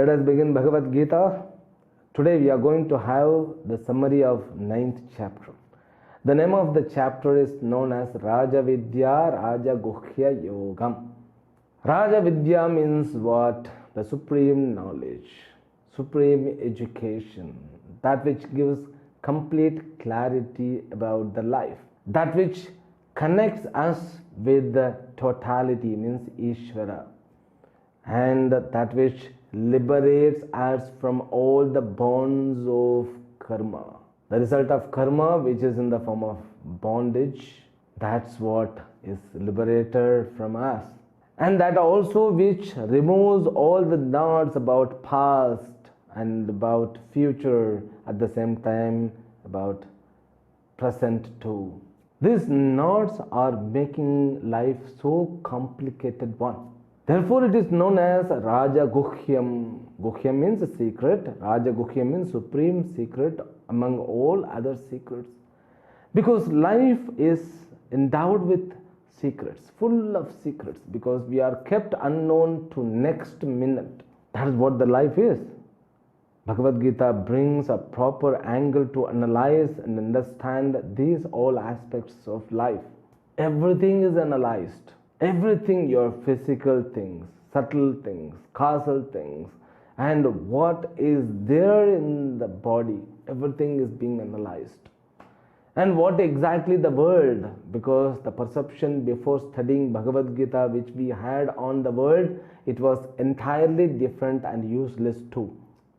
Let us begin Bhagavad Gita. Today we are going to have the summary of 9th chapter. The name of the chapter is known as Raja Vidya Raja Guhya Yogam. Raja Vidya means what? The supreme knowledge, supreme education, that which gives complete clarity about the life, that which connects us with the totality, means Ishvara, and that which liberates us from all the bonds of karma. The result of karma, which is in the form of bondage, that's what is liberated from us. And that also which removes all the knots about past and about future, at the same time about present too. These knots are making life so complicated one. Therefore it is known as Raja Guhyam. Guhyam means secret. Raja Guhyam means supreme secret among all other secrets. Because life is endowed with secrets, full of secrets, because we are kept unknown to next minute. That is what the life is. Bhagavad Gita brings a proper angle to analyze and understand these all aspects of life. Everything is analyzed. Everything, your physical things, subtle things, causal things, and what is there in the body, everything is being analyzed. And what exactly the world, because the perception before studying Bhagavad Gita which we had on the world, it was entirely different and useless too.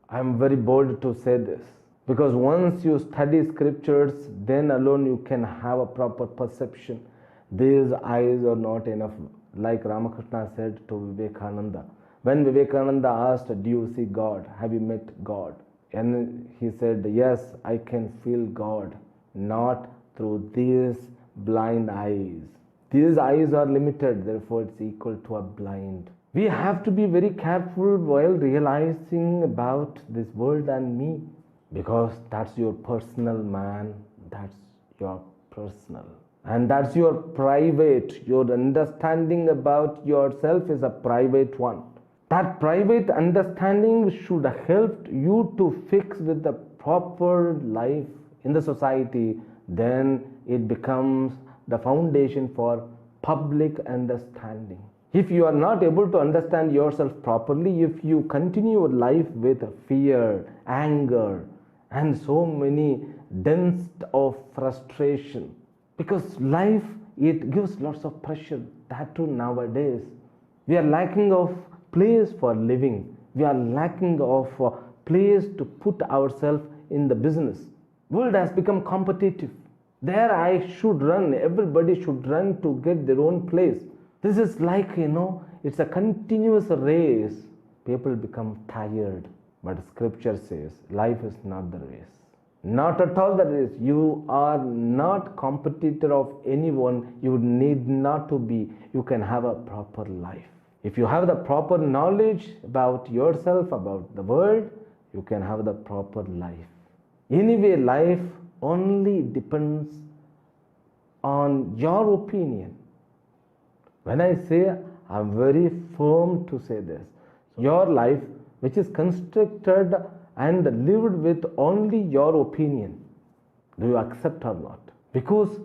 I am very bold to say this, because once you study scriptures, then alone you can have a proper perception. These eyes are not enough, like Ramakrishna said to Vivekananda. When Vivekananda asked, do you see God? Have you met God? And he said, yes, I can feel God, not through these blind eyes. These eyes are limited, therefore it's equal to a blind. We have to be very careful while realizing about this world and me, because that's your personal man, that's your personal. And that's your private. Your understanding about yourself is a private one. That private understanding should help you to fix with the proper life in the society. Then it becomes the foundation for public understanding. If you are not able to understand yourself properly, if you continue your life with fear, anger, and so many dens of frustration, because life, it gives lots of pressure, that too nowadays. We are lacking of place for living. We are lacking of place to put ourselves in the business. World has become competitive. There I should run, everybody should run to get their own place. This is like, it's a continuous race. People become tired. But scripture says, life is not the race. Not at all the race. You are not competitor of anyone. You need not to be. You can have a proper life. If you have the proper knowledge about yourself, about the world, you can have the proper life. Anyway, life only depends on your opinion. When I say, I am very firm to say this. Your life, which is constructed and lived with only your opinion, do you accept or not? Because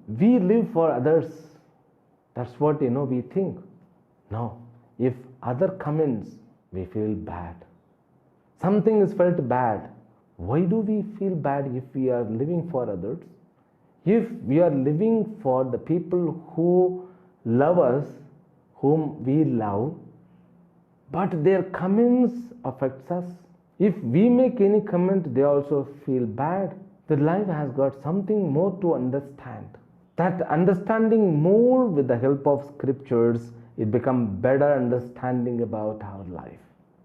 we live for others. That's what we think. No, if other comments, we feel bad. Something is felt bad. Why do we feel bad if we are living for others? If we are living for the people who love us, whom we love, but their comments affects us. If we make any comment, they also feel bad. The life has got something more to understand. That understanding more with the help of scriptures, it becomes better understanding about our life.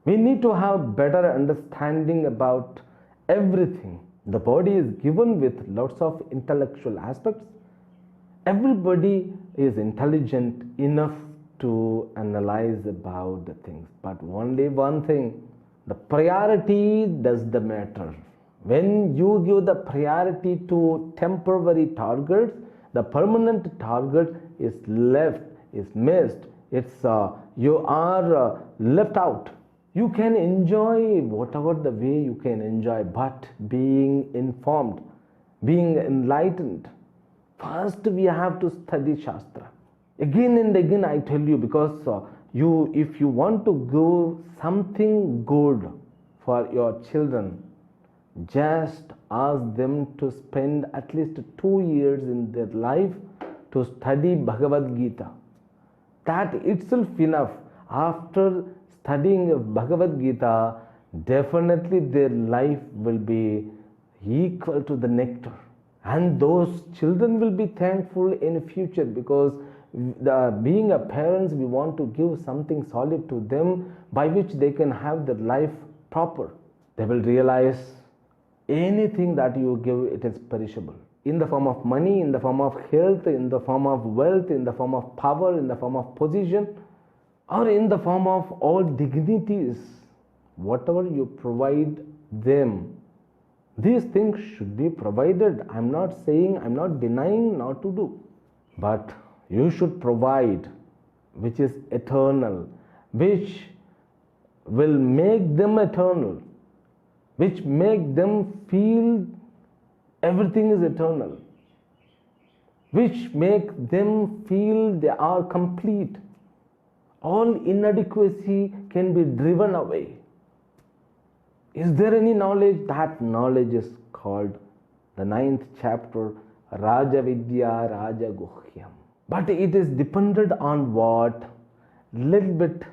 We need to have better understanding about everything. The body is given with lots of intellectual aspects. Everybody is intelligent enough to analyze about the things. But only one thing, the priority does the matter. When you give the priority to temporary targets, the permanent target is left, is missed. You are left out. You can enjoy whatever the way you can enjoy, but being informed, being enlightened, first we have to study Shastra. Again and again I tell you, because if you want to do something good for your children, just ask them to spend at least 2 years in their life to study Bhagavadgeetha. That itself enough. After studying Bhagavadgeetha, definitely their life will be equal to the nectar. And those children will be thankful in future, because being a parents, we want to give something solid to them by which they can have their life proper. They will realize anything that you give, it is perishable. In the form of money, in the form of health, in the form of wealth, in the form of power, in the form of position, or in the form of all dignities, whatever you provide them, these things should be provided. I'm not saying, I'm not denying not to do, but you should provide which is eternal, which will make them eternal, which make them feel everything is eternal, which make them feel they are complete. All inadequacy can be driven away. Is there any knowledge? That knowledge is called the 9th chapter, Raja Vidya Raja Guhyam. But it is dependent on what? Little bit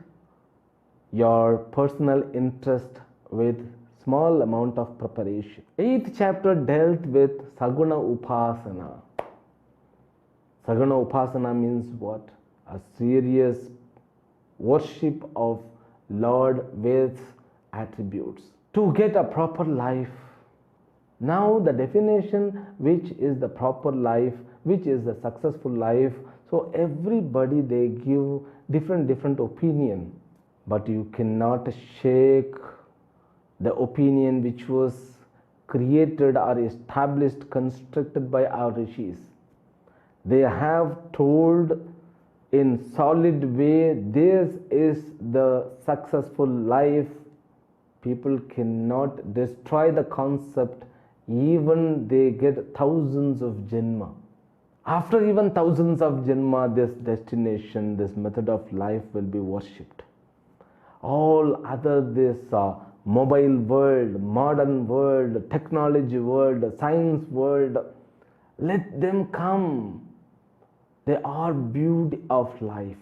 your personal interest with small amount of preparation. 8th chapter dealt with Saguna Upasana. Saguna Upasana means what? A serious worship of Lord with attributes to get a proper life. Now the definition, which is the proper life, which is the successful life. So everybody, they give different opinion, but you cannot shake the opinion which was created or established, constructed by our rishis. They have told in solid way, this is the successful life. People cannot destroy the concept, even they get thousands of janma. After even thousands of janma, this destination, this method of life will be worshipped. All other this mobile world, modern world, technology world, science world, let them come. They are beauty of life.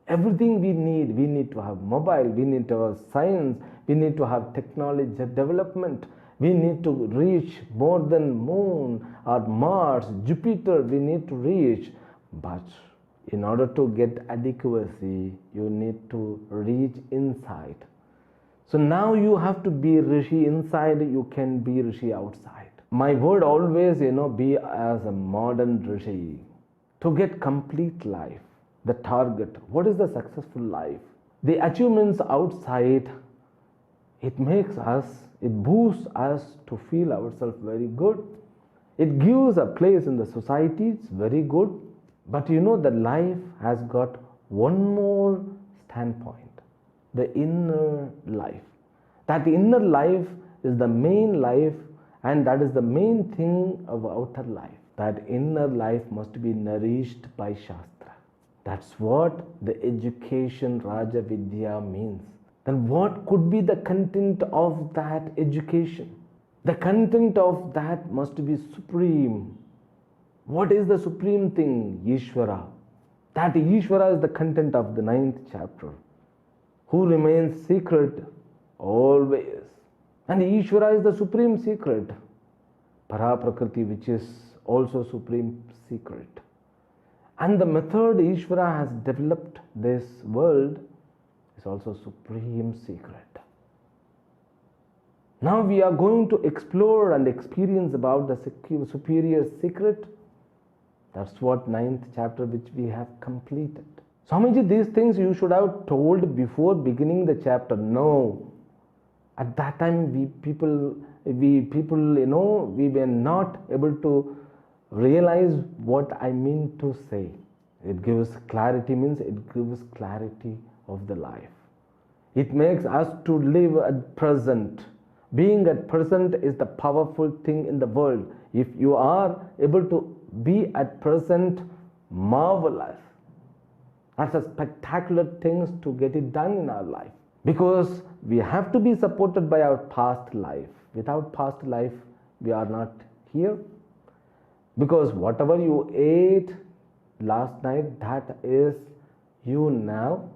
Everything we need to have mobile, we need to have science, we need to have technology development, we need to reach more than moon or Mars, Jupiter, we need to reach. But in order to get adequacy, you need to reach inside. So now you have to be Rishi inside, you can be Rishi outside. My word always, be as a modern Rishi. To get complete life, the target, what is the successful life? The achievements outside, it makes us, it boosts us to feel ourselves very good. It gives a place in the society, it's very good. But the life has got one more standpoint, the inner life. That inner life is the main life, and that is the main thing of outer life. That inner life must be nourished by Shastra. That's what the education Raja Vidya means. Then what could be the content of that education? The content of that must be supreme. What is the supreme thing? Ishvara. That Ishvara is the content of the 9th chapter, who remains secret always. And Ishvara is the supreme secret. Paraprakriti, which is also supreme secret. And the method Ishvara has developed this world is also supreme secret. Now we are going to explore and experience about the superior secret. That's what 9th chapter which we have completed. Swamiji, these things you should have told before beginning the chapter. No. At that time we were not able to realize what I mean to say. It gives clarity, means it gives clarity of the life. It makes us to live at present. Being at present is the powerful thing in the world. If you are able to be at present, marvelous. That's a spectacular things to get it done in our life. Because we have to be supported by our past life. Without past life, we are not here. Because whatever you ate last night, that is you now.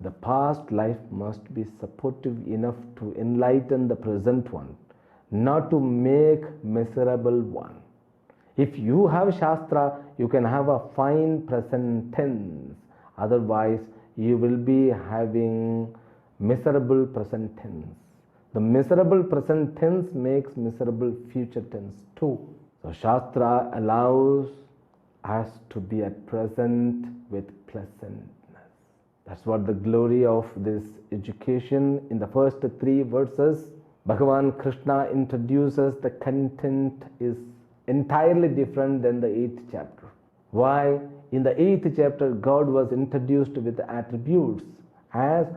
The past life must be supportive enough to enlighten the present one, not to make miserable one. If you have Shastra, you can have a fine present tense. Otherwise, you will be having miserable present tense. The miserable present tense makes miserable future tense too. So Shastra allows us to be at present with pleasantness. That's what the glory of this education. In the first 3 verses, Bhagavan Krishna introduces the content is entirely different than the 8th chapter. Why? In the 8th chapter, God was introduced with attributes as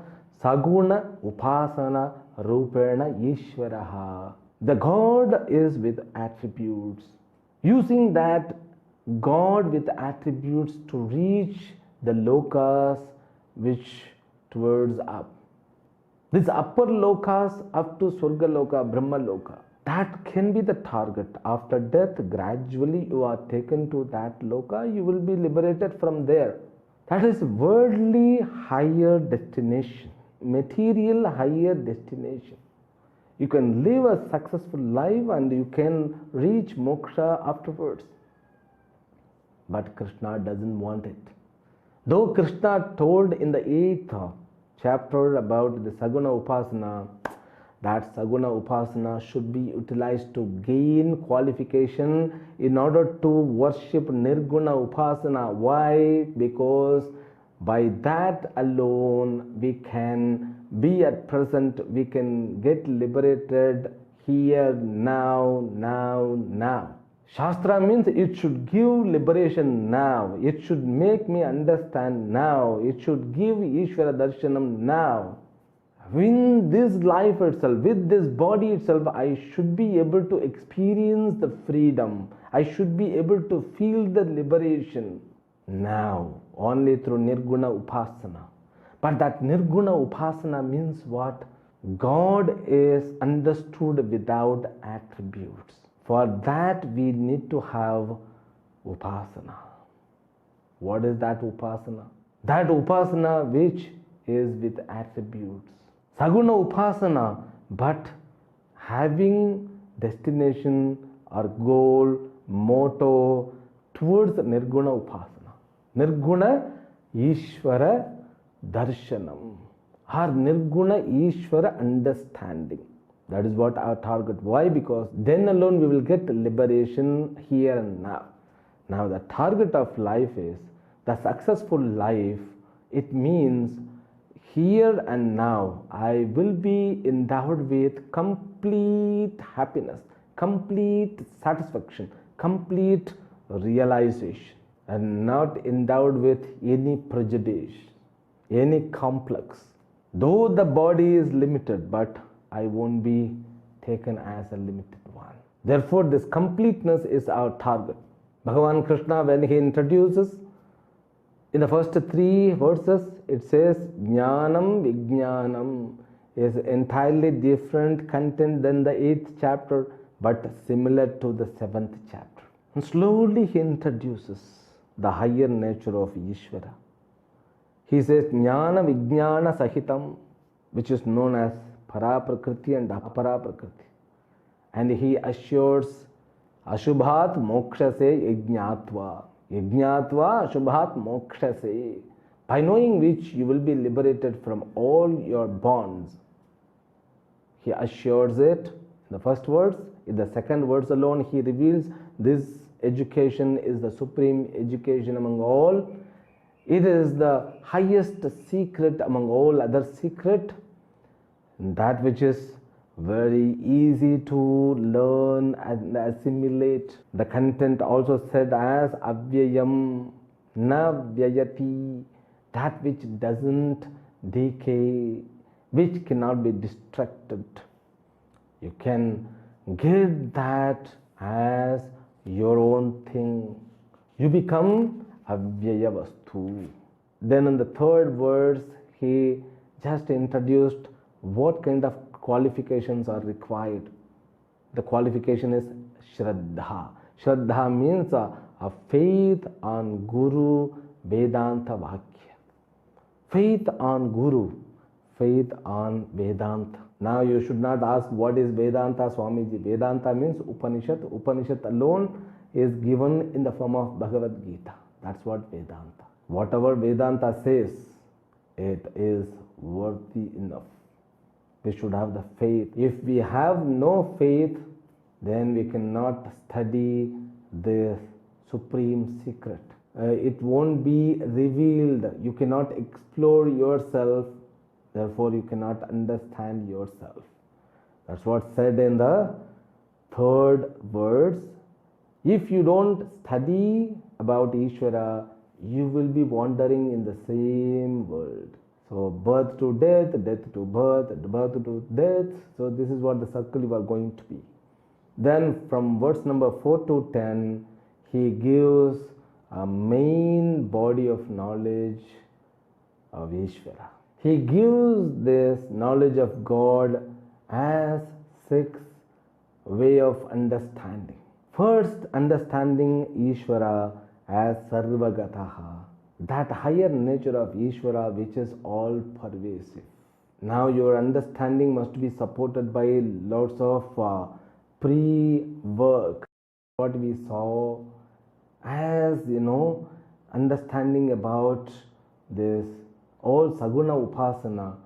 Saguna Upasana Rupena Ishvaraha. The God is with attributes. Using that God with attributes to reach the lokas which towards up. This upper lokas up to Swarga Loka, Brahma Loka. That can be the target. After death, gradually you are taken to that loka, you will be liberated from there. That is worldly higher destination, material higher destination. You can live a successful life and you can reach moksha afterwards. But Krishna doesn't want it. Though Krishna told in the 8th chapter about the Saguna Upasana, that Saguna Upasana should be utilized to gain qualification in order to worship Nirguna Upasana. Why? Because by that alone we can be at present, we can get liberated here, now. Shastra means it should give liberation now. It should make me understand now. It should give Ishvara Darshanam now. In this life itself, with this body itself, I should be able to experience the freedom. I should be able to feel the liberation now, only through Nirguna Upasana. But that Nirguna Upasana means what? God is understood without attributes. For that we need to have Upasana. What is that Upasana? That Upasana which is with attributes. Saguna Upasana, but having destination or goal, motto towards Nirguna Upasana. Nirguna Ishvara Darshanam. Or Nirguna Ishvara understanding. That is what our target. Why? Because then alone we will get liberation here and now. Now the target of life is the successful life. It means here and now I will be endowed with complete happiness, complete satisfaction, complete realization, and not endowed with any prejudice, any complex. Though the body is limited, but I won't be taken as a limited one. Therefore, this completeness is our target. Bhagavan Krishna, when he introduces, in the first 3 verses, it says, Jnanam Vijnanam is entirely different content than the 8th chapter, but similar to the 7th chapter. And slowly he introduces the higher nature of Ishvara. He says, Jnana Vijnana Sahitam, which is known as Paraprakriti and Aparaprakriti. And he assures Ashubhat Mokshase Yajñatva. Yajñatva Ashubhat Mokshase. By knowing which you will be liberated from all your bonds. He assures it in the first verse. In the second verse alone, he reveals this education is the supreme education among all. It is the highest secret among all other secret. That which is very easy to learn and assimilate. The content also said as Avyayam Na Vyayati, that which doesn't decay, which cannot be distracted. You can get that as your own thing. You become avyaya vastu. Then in the third verse, he just introduced what kind of qualifications are required. The qualification is Shraddha. Shraddha means a faith on Guru Vedanta Vakya. Faith on Guru, faith on Vedanta. Now you should not ask what is Vedanta, Swamiji. Vedanta means Upanishad. Upanishad alone is given in the form of Bhagavad Gita. That's what Vedanta. Whatever Vedanta says, it is worthy enough. We should have the faith. If we have no faith, then we cannot study this supreme secret. It won't be revealed. You cannot explore yourself. Therefore, you cannot understand yourself. That's what's said in the third verse. If you don't study about Ishvara, you will be wandering in the same world. So birth to death, death to birth, birth to death. So this is what the circle you are going to be. Then from verse number 4 to 10, he gives a main body of knowledge of Ishvara. He gives this knowledge of God as 6 way of understanding. First, understanding Ishvara as Sarvagataha, that higher nature of Ishvara which is all pervasive. Now your understanding must be supported by lots of pre-work. What we saw as, understanding about this all Saguna Upasana,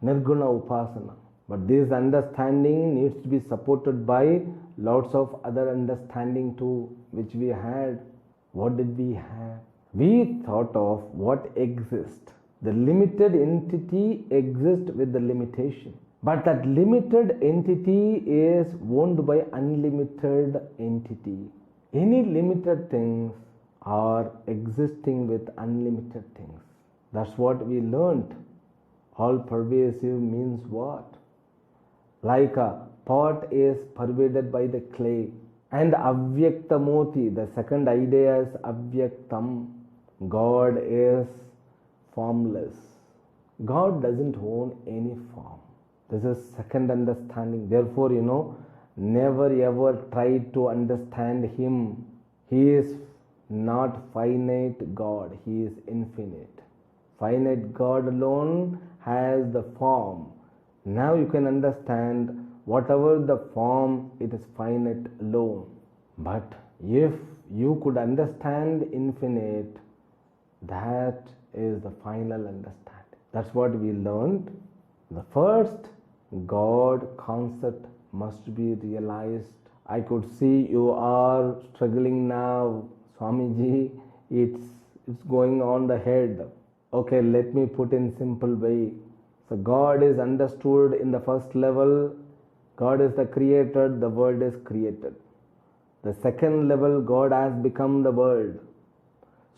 Nirguna Upasana. But this understanding needs to be supported by lots of other understanding too, which we had. What did we have? We thought of what exists. The limited entity exists with the limitation. But that limited entity is owned by unlimited entity. Any limited things are existing with unlimited things. That's what we learned. All pervasive means what? Like a pot is pervaded by the clay. And avyaktamoti, the second idea is avyaktam. God is formless. God doesn't own any form. This is second understanding. Therefore, never ever try to understand him. He is not finite God. He is infinite. Finite God alone has the form. Now you can understand whatever the form, it is finite alone. But if you could understand infinite, that is the final understanding. That's what we learned. The first God concept must be realized. I could see you are struggling now, Swamiji. It's going on the head. Okay, let me put in simple way. So God is understood in the first level. God is the creator, the world is created. The second level, God has become the world.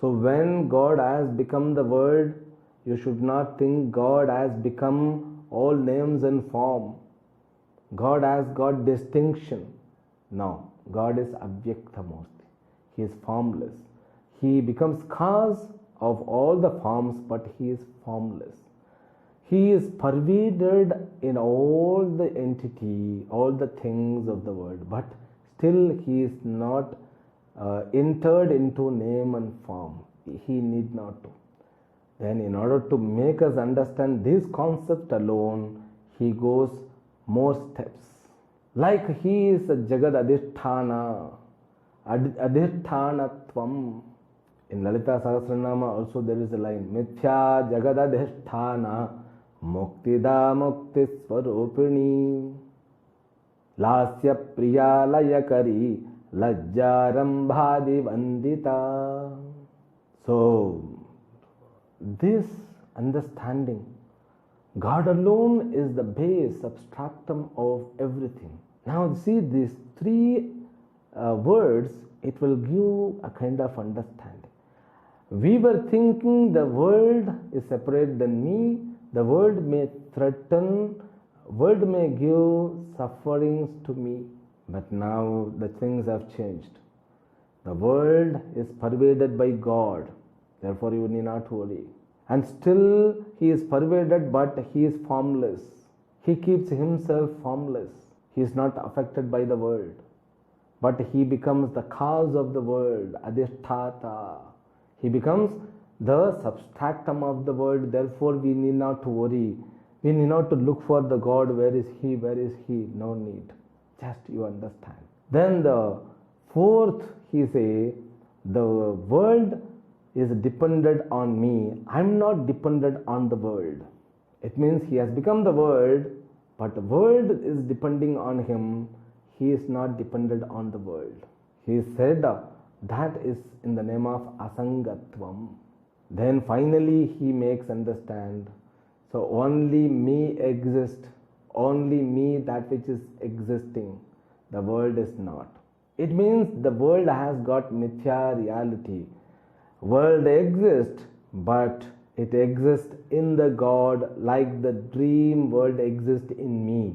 So when God has become the world, you should not think God has become all names and form. God has got distinction. No, God is Avyaktamurti. He is formless. He becomes cause of all the forms, but he is formless. He is pervaded in all the entity, all the things of the world, but still he is not entered into name and form. He need not to. Then in order to make us understand this concept alone, he goes more steps. Like he is a Jagad Adhishthana, Adhishthanattvam. In Lalita Sahasranama also there is a line, Mithya Jagad Adhishthana Muktida Mukti Swarupini Lasya Priyalayakari Lajjarambhadi Vandita. So this understanding, God alone is the base, substratum of everything. Now see these three words, it will give a kind of understanding. We were thinking the world is separate than me, The world may threaten, world may give sufferings to me, but now the things have changed. The world is pervaded by God, therefore you need not worry. And still he is pervaded, but he is formless. He keeps himself formless. He is not affected by the world, but he becomes the cause of the world, adhisthata. He becomes the substratum of the world, therefore we need not to worry. We need not to look for the God, where is he, where is he, no need. Just you understand. Then the fourth, he say, the world is dependent on me. I am not dependent on the world. It means he has become the world, but the world is depending on him. He is not dependent on the world. He said that is in the name of asangatvam. Then finally he makes understand. So only me exists, only me that which is existing. The world is not. It means the world has got mithya reality. World exists, but it exists in the God, like the dream world exists in me.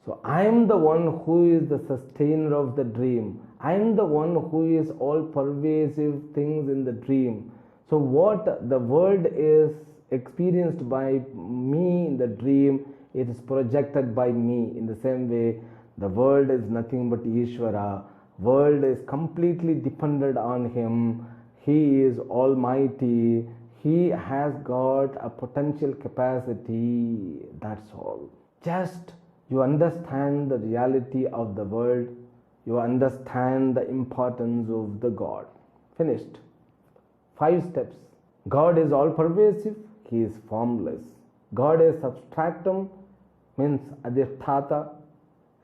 So I am the one who is the sustainer of the dream. I am the one who is all pervasive things in the dream. So what the world is experienced by me in the dream, it is projected by me. In the same way, the world is nothing but Ishvara. World is completely dependent on him. He is almighty. He has got a potential capacity. That's all. Just you understand the reality of the world. You understand the importance of the God. Finished. 5 steps. God is all pervasive. He is formless. God is substratum, means adhisthata,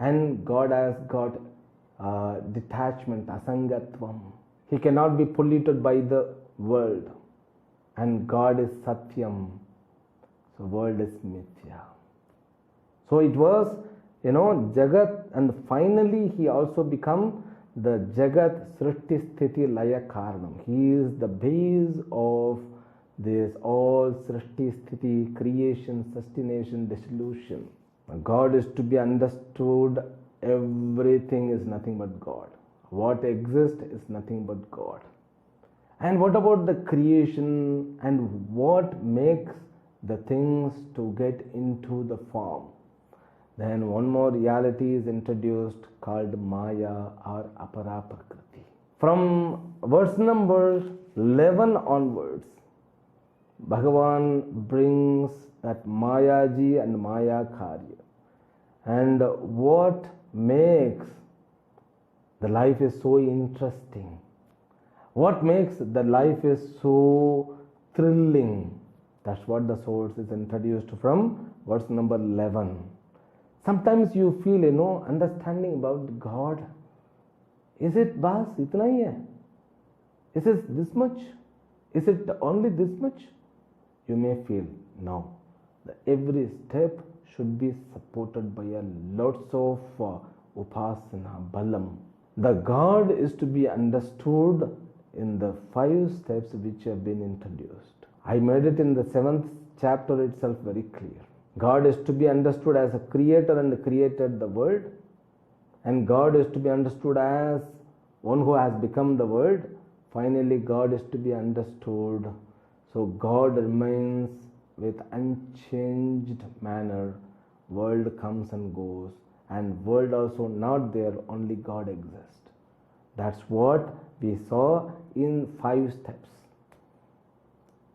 and God has got detachment, asangatvam. He cannot be polluted by the world. And God is satyam. So world is mithya. So it was, Jagat, and finally he also become the Jagat Srishti Sthiti Laya Karanam. He is the base of this all Srishti Sthiti, creation, sustentation, dissolution. God is to be understood. Everything is nothing but God. What exists is nothing but God. And what about the creation, and what makes the things to get into the form? Then one more reality is introduced called Maya or Apara Prakriti. From verse number 11 onwards, Bhagavan brings that Mayaji and Maya Karya, and what makes the life is so interesting. What makes the life is so thrilling? That's what the source is introduced from verse number 11. Sometimes you feel, understanding about God. Is it bas, itna hi hai? Is it this much? Is it only this much? You may feel, no. Every step should be supported by a lots of upasana, balam. The God is to be understood in the 5 steps which have been introduced. I made it in the 7th chapter itself very clear. God is to be understood as a creator and created the world, and God is to be understood as one who has become the world. Finally, God is to be understood. So God remains with unchanged manner. World comes and goes, and world also not there, only God exists. That's what we saw in 5 steps.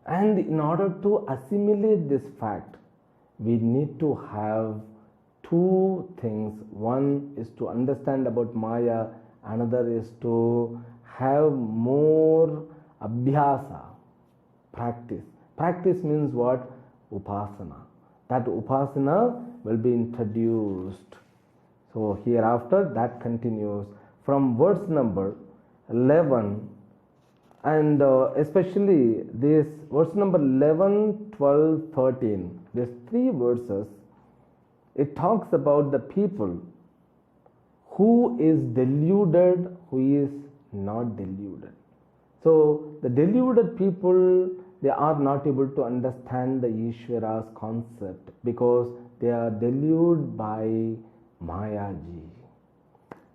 And in order to assimilate this fact, we need to have 2 things. One is to understand about Maya, another is to have more abhyasa, practice. Practice means what? Upasana. That upasana will be introduced. So hereafter that continues from verse number 11, and especially this verse number 11, 12, 13, these 3 verses, it talks about the people who is deluded, who is not deluded. So the deluded people they are not able to understand the Ishvara's concept because they are deluded by Mayaji.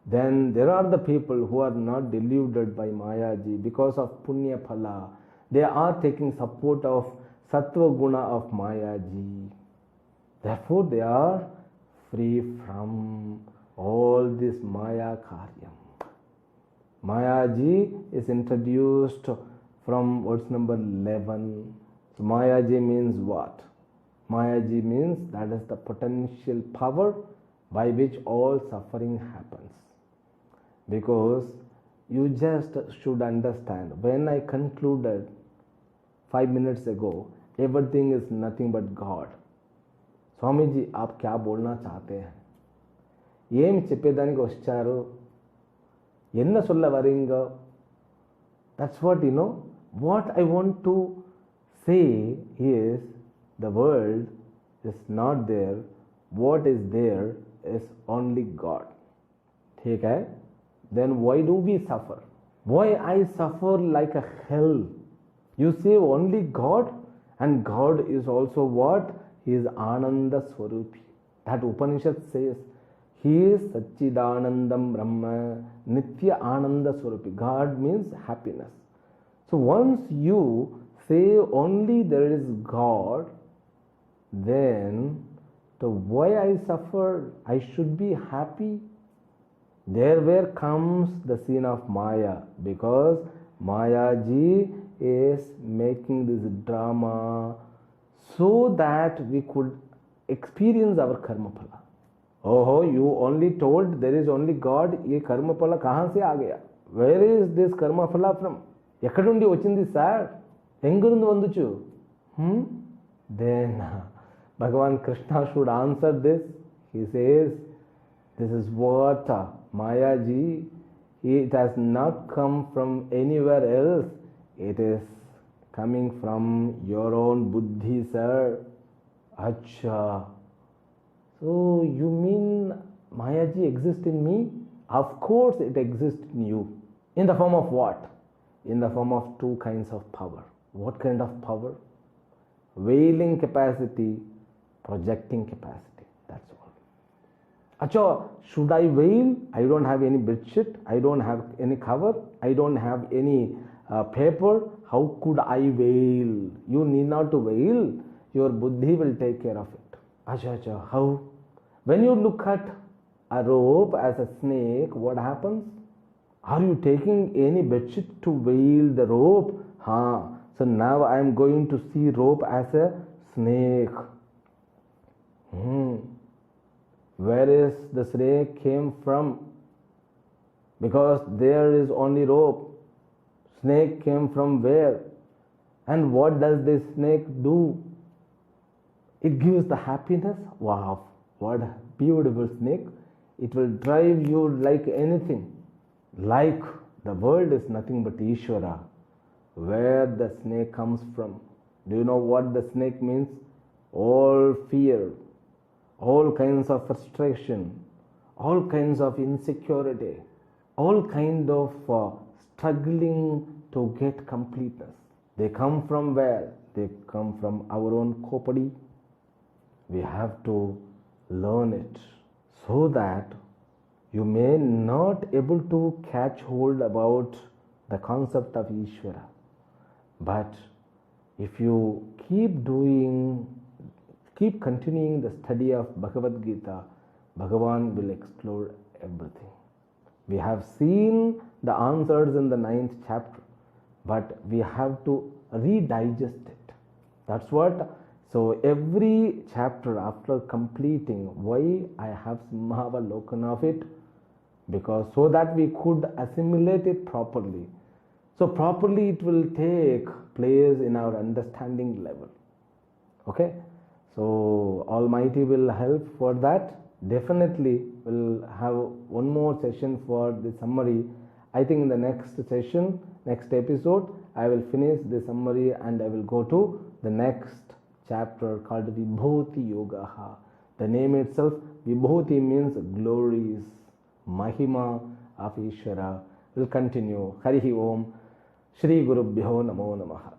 Then there are the people who are not deluded by Mayaji because of Punya Phala. They are taking support of Sattva Guna of Mayaji. Therefore, they are free from all this Maya Karyam. Mayaji is introduced from verse number 11. So Mayaji means what? Mayaji means that is the potential power by which all suffering happens. Because you just should understand, when I concluded 5 minutes ago, everything is nothing but God. స్వామీజీ आप क्या बोलना चाहते हैं? ఏమి చెప్పేదానికి వచ్చారు? என்ன சொல்ல வரீங்க? That's what you know. What I want to say is the world is not there. What is there is only God. ठीक है? Then why do we suffer? Why I suffer like a hell? You say only God, and God is also what? He is Ananda Swarupi. That Upanishad says, He is Satchidanandam Brahma, Nitya Ananda Swarupi. God means happiness. So once you say only there is God, then why I suffer? I should be happy. There where comes the scene of Maya, because Mayaji is making this drama so that we could experience our karma phala. Oh, you only told there is only God. Ye karma phala kahan se aa gaya? Where is this karma phala from? Ekkadundi vachindi sir? Engurundu vanduchu? Then Bhagavan Krishna should answer this. He says, this is what Mayaji, it has not come from anywhere else. It is coming from your own buddhi, sir. Acha. So you mean Mayaji exists in me? Of course it exists in you. In the form of what? In the form of two kinds of power. What kind of power? Veiling capacity, projecting capacity. That's all. Acha, should I veil? I don't have any bedsheet. I don't have any cover. I don't have any paper. How could I veil? You need not to veil. Your buddhi will take care of it. Acha, how? When you look at a rope as a snake, what happens? Are you taking any bedsheet to veil the rope? So now I am going to see rope as a snake. Where is the snake came from? Because there is only rope. Snake came from where? And what does this snake do? It gives the happiness. Wow, what a beautiful snake. It will drive you like anything. Like the world is nothing but Ishvara. Where the snake comes from? Do you know what the snake means? All fear, all kinds of frustration, all kinds of insecurity, all kind of struggling to get completeness. They come from where? They come from our own kopadi. We have to learn it so that you may not able to catch hold about the concept of Ishvara. But if you keep continuing the study of Bhagavadgeetha, Bhagavan will explore everything. We have seen the answers in the 9th chapter, but we have to redigest it. That's what. So every chapter after completing, why I have Simhavalokan of it? Because so that we could assimilate it properly. So properly it will take place in our understanding level. Okay? So Almighty will help for that. Definitely we'll have one more session for the summary. I think in the next session, next episode, I will finish the summary and I will go to the next chapter called Vibhuti Yoga. The name itself, Vibhuti means glories, Mahima of Ishvara. Will continue. Harihi Om. Shri Gurubhyo Namo Namaha.